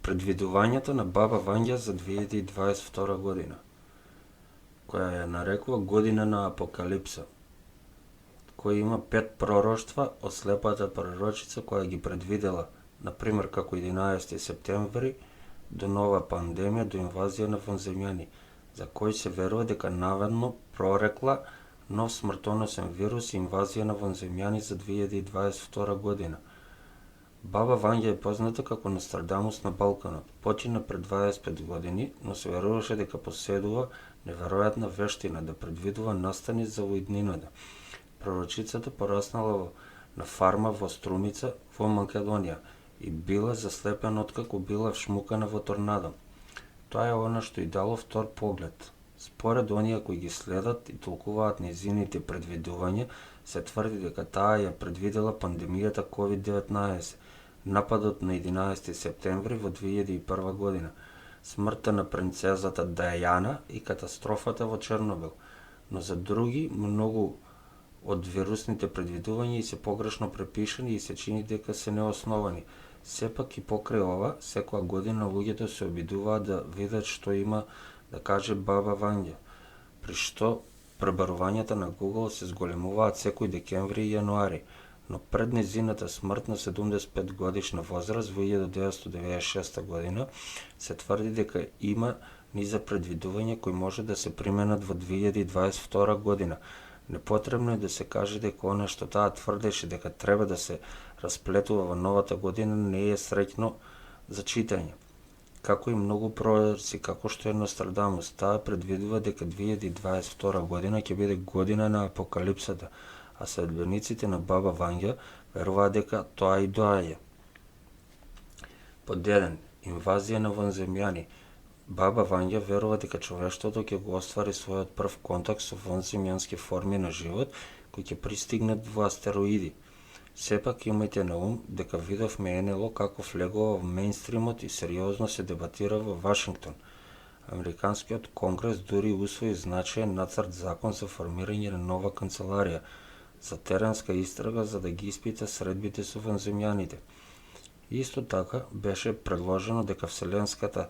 Предвидувањето на Баба Вања за 2022 година, која ја нарекува година на апокалипса, која има 5 пророштва од слепата пророчица која ги предвидела, например како 11 септември, до нова пандемија, до инвазија на вонземјани, за кој се верува дека наведно прорекла нов смртоносен вирус и инвазија на вонземјани за 2022 година. Баба Вања е позната како Нострадамус на Балканот. Почина пред 25 години, но се веруваше дека поседува неверојатна вештина да предвидува настани за во иднината. Пророчицата пораснала на фарма во Струмица во Македонија и била заслепена откако била вшмукана во торнадо. Тоа е она што и дало втор поглед. Според оние кои ги следат и толкуваат нејзините предвидувања, се тврди дека таа ја предвидела пандемијата COVID-19, нападот на 11 септември во 2001 година, смртта на принцезата Дајана и катастрофата во Чернобил, но за други многу од вирусните предвидувања и се погрешно препишани и се чини дека се неосновани. Сепак и покрај ова, секоја година луѓето се обидуваат да видат што има да каже Баба Вања, при што пребарувањата на Google се зголемуваат секој декември и јануари, но пред незината смрт на 75 годишна возраст во 1996 година се тврди дека има низа предвидувања кои може да се применат во 2022 година. Непотребно е да се каже дека она што таа тврдеше дека треба да се расплетува во новата година не е среќно за читање. Како и многу пророци, како што е Нострадамус, таа предвидува дека 2022 година ќе биде година на апокалипсата, а следбениците на Баба Вања веруваат дека тоа и доаѓа. Под 1. Инвазија на вонземјани. Баба Вања верува дека човештвото ќе го оствари својот прв контакт со вонземјански форми на живот кои ќе пристигнат во астероиди. Сепак имајте на ум дека видовме НЛО како влегува во мејнстримот и сериозно се дебатира во Вашингтон. Американскиот конгрес дури усвои значаен нацрт закон за формирање на нова канцеларија за теренска истрага за да ги испита средбите со вонземјаните. Исто така беше предложено дека вселенската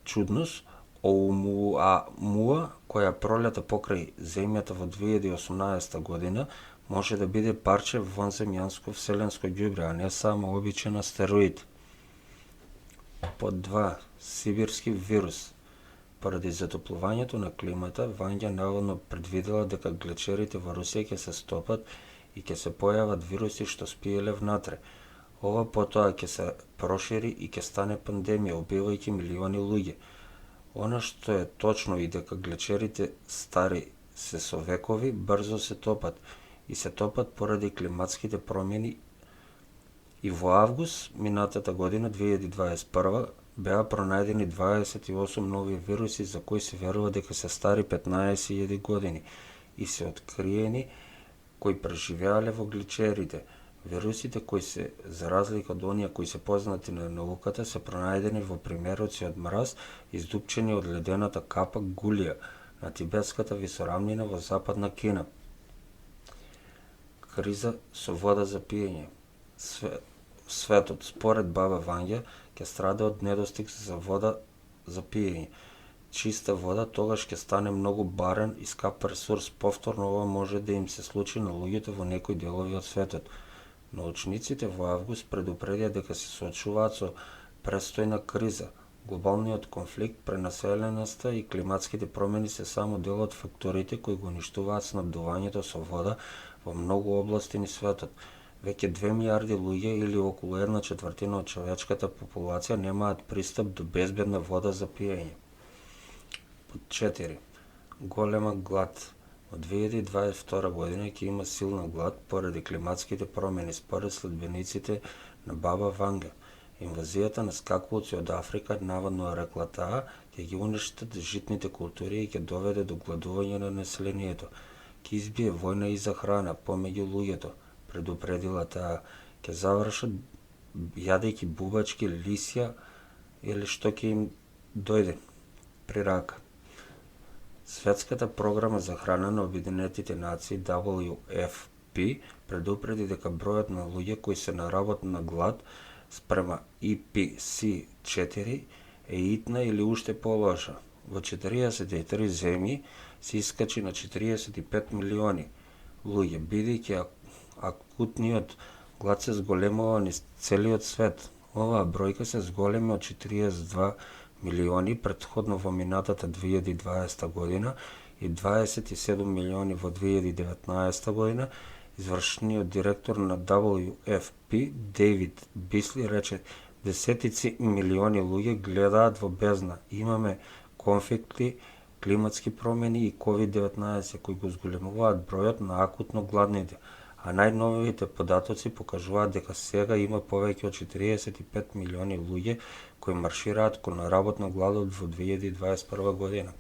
чудност Оумуамуа, која пролета покрај земјата во 2018 година, може да биде парче вонземјанско вселенско ѓубре, а не само обичен астероид. Под 2. Сибирски вирус. Поради затоплувањето на климата, Вања наводно предвидела дека глечерите во Русија ќе се стопат и ќе се појават вируси што спиеле внатре. Ова потоа ќе се прошири и ќе стане пандемија, убивајќи милиони луѓе. Она што е точно и дека глечерите стари се со векови, брзо се топат и се топат поради климатските промени и во август минатата година 2021 беа пронајдени 28 нови вируси за кои се верува дека се стари 15.000 години и се откриени кои преживеале во глечерите. Вирусите кои се, за разлика од оние кои се познати на науката, се пронајдени во примероци од мраз издупчени од ледената капа Гулија на тибетската висорамнина во западна Кина. Криза со вода за пиење. Светот, според Баба Вања, ќе страда од недостиг за вода за пиење. Чиста вода тогаш ќе стане многу барен и скап ресурс. Повторно ова може да им се случи на луѓето во некои делови од светот. Научниците во август предупредија дека се соочуваат со престојна криза. Глобалниот конфликт, пренаселеноста и климатските промени се само дел од факторите кои го уништуваат снабдувањето со вода во многу области на светот. Веќе 2 милиарди луѓе или околу 1/4 од човечката популација немаат пристап до безбедна вода за пиење. Под 4. Голема глад. Од 2022 година ќе има силна глад поради климатските промени, според следбениците на Баба Вања. Инвазијата на скакулци од Африка, наводно рекла таа, ќе ги уништат житните култури и ќе доведе до гладување на населението. Ќе избие војна и за храна помеѓу луѓето, предупредила таа. Ќе завршат јадејќи бубачки, лисја или што ќе им дојде при рака. Светската програма за храна на Обединетите нации WFP предупреди дека бројот на луѓе кои се на работна глад спрема IPC4 е итна или уште полоша. Во 43 земји се искачи на 45 милиони луѓе, бидејќи акутниот глад се зголемува низ целиот свет. Оваа бројка се зголеми од 42 милиони претходно во минатата 2020 година и 27 милиони во 2019 година. Извршниот директор на WFP, Дейвид Бисли, рече: десетици милиони луѓе гледаат во бездна. Имаме конфликти, климатски промени и COVID-19 кои го зголемуваат бројот на акутно гладните, а најновите податоци покажуваат дека сега има повеќе од 45 милиони луѓе кои маршираат кон работна гладот во 2021 година.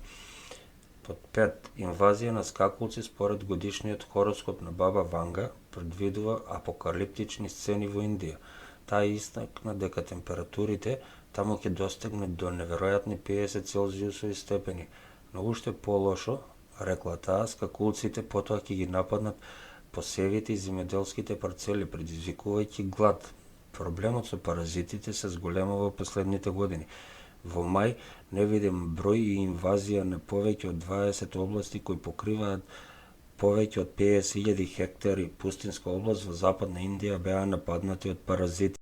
Под 5. Инвазија на скакулци според годишниот хороскоп на Баба Ванга предвидува апокалиптични сцени во Индија. Таа истакна дека температурите таму ќе достигнат до неверојатни 50 целзиусови степени, но уште полошо, рекла таа, скакулците потоа ќе ги нападнат посевите и земјоделските парцели, предизвикувајќи глад. Проблемот со паразитите се зголемува во последните години. Во мај невидим број и инвазија на повеќе од 20 области кои покриваат повеќе од 50.000 хектари пустинска област во западна Индија беа нападнати од паразити.